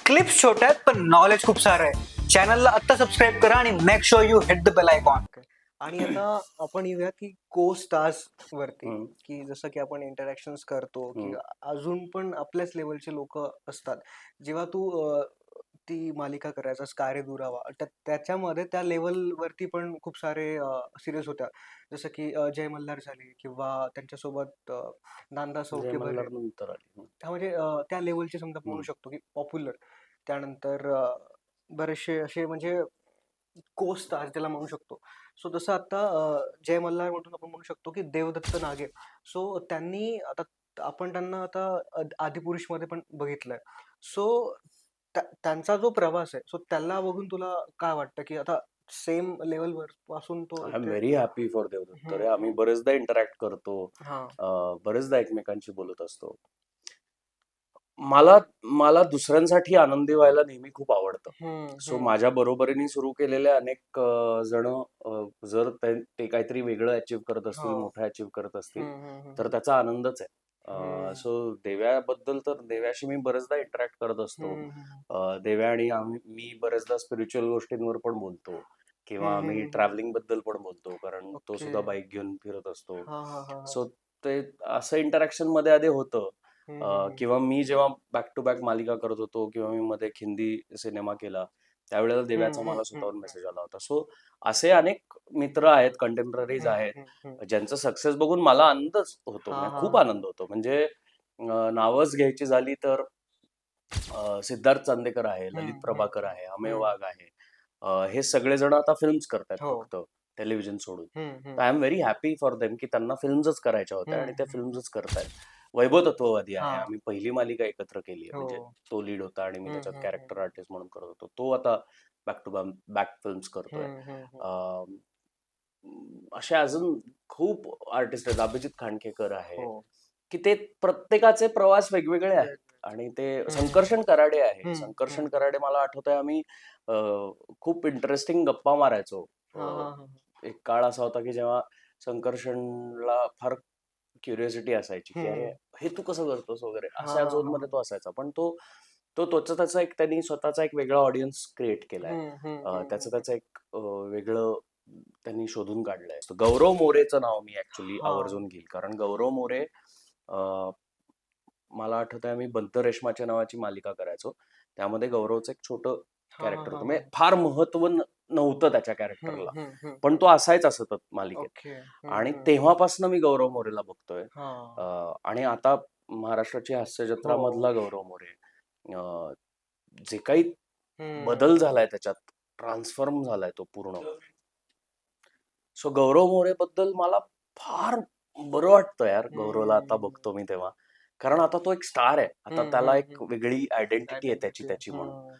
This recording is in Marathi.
क्लिप्स छोट्या आहेत पण नॉलेज खूप सारं आहे. चॅनलला आत्ता सबस्क्राईब करा आणि make sure you hit the bell icon. आणि आता आपण येऊया की को स्टार्स वरती, हम्म. की जसं की आपण इंटरॅक्शन्स करतो की हम्म. अजून पण आपल्याच लेवलचे लोक असतात. जेव्हा तू ती मालिका करायचास का रे दुरावा, त्याच्यामध्ये त्या लेवल वरती पण खूप सारे सिरियस होत्या, जसं की जय मल्हार झाली किंवा त्यांच्यासोबत नांदा जय सौके भरे. मल्हार नंतर आली. त्या म्हणजे त्या लेवलचे समजा म्हणू शकतो की पॉप्युलर. त्यानंतर बरेचसे असे म्हणजे को स्टार्स त्याला म्हणू शकतो. सो जसं आता जय मल्हार म्हणून आपण म्हणू शकतो की देवदत्त नागे. सो त्यांनी आता आपण त्यांना आता आदिपुरुषमध्ये पण बघितलंय. सो त्यांचा जो प्रवास आहे, सो त्याला बघून तुला काय वाटतं की आता सेम लेवलवर पासून तो I am very happy for Devdatta रे. हम्म, आम्ही बरेचदा इंटरॅक्ट करतो, हा बरेचदा एकमेकांशी बोलत असतो. मला मला दुसऱ्यांसाठी आनंदी व्हायला नेहमी खूप आवडतं. सो माझ्या बरोबरीने सुरू केलेले अनेक जण जर ते काहीतरी वेगळं अचीव्ह करत असतील, हो. मोठं अचीव्ह करत असतील, तर हम्म. त्याचा आनंदच आहे. हम्म. सो देव्याबद्दल तर देव्याशी मी बरेचदा इंटरॅक्ट करत असतो. देव्या आणि मी बरेचदा स्पिरिच्युअल गोष्टींवर पण बोलतो किंवा आम्ही ट्रॅव्हलिंग बद्दल पण बोलतो, कारण तो ओके. सुद्धा बाईक घेऊन फिरत असतो. हा हा हा सो ते असं इंटरॅक्शन मध्ये आधी होतं. किंवा मी जेव्हा बॅक टू बॅक मालिका करत होतो किंवा मी मध्ये एक हिंदी सिनेमा केला, त्यावेळेला देव्याचा मला स्वतःहून मेसेज आला होता. सो असे अनेक मित्र आहेत, कंटेम्पररीज आहेत, ज्यांचं सक्सेस बघून मला आनंदच होतो, म्हणजे खूप आनंद होतो. म्हणजे नावच घ्यायची झाली तर सिद्धार्थ चांदेकर आहे, ललित प्रभाकर आहे, अमेय वाघ आहे. हे सगळेजण आता फिल्म्स करतायत हो. फक्त, टेलिव्हिजन सोडून. तर I am very happy for them की त्यांना फिल्म्सच करायच्या होत्या आणि त्या फिल्म्सच करतायत. वैभव तत्ववादी आहे, हा. आम्ही पहिली मालिका एकत्र केली आहे. म्हणजे हो. तो लीड होता आणि मी त्याच्यात कॅरेक्टर आर्टिस्ट म्हणून करत होतो. तो आता बॅक टू बॅक फिल्म्स करतोय. अं, असे अजून खूप आर्टिस्ट आहेत. अभिजित खांडकेकर आहे, हो. की ते प्रत्येकाचे प्रवास वेगवेगळे आहेत. आणि ते संकर्षण कराडे आहे. संकर्षण कराडे मला आठवतंय आम्ही खूप इंटरेस्टिंग गप्पा मारायचो. एक काळ असा होता की जेव्हा संकर्षणला फार क्युरिओसिटी असायची की अरे हे तू कसं करतोस वगैरे, अशा झोन मध्ये तो असायचा. पण तो तो त्याचा त्याचा एक त्यांनी स्वतःचा एक वेगळा ऑडियन्स क्रिएट केलाय. त्याचं त्याचं एक वेगळं त्यांनी शोधून काढलंय. गौरव मोरेचं नाव मी ऍक्च्युली आवर्जून घेईल, कारण गौरव मोरे, मला आठवतंय आम्ही बद्ध रेशमाच्या नावाची मालिका करायचो. त्यामध्ये गौरवचं एक छोटं कॅरेक्टर होतं, म्हणजे फार महत्व नव्हतं त्याच्या कॅरेक्टरला, पण तो असायचा सतत मालिकेत. ओके. आणि तेव्हापासून मी गौरव मोरेला बघतोय. हा. आणि आता महाराष्ट्राची हास्य जत्रा हो. मधला गौरव मोरे, जे काही बदल झालाय त्याच्यात, ट्रान्सफॉर्म झालाय तो पूर्ण. सो गौरव मोरे बद्दल मला फार बरं वाटतं यार. गौरवला आता बघतो मी तेव्हा, कारण आता तो एक स्टार आहे. आता त्याला एक वेगळी आयडेंटिटी आहे त्याची म्हणून.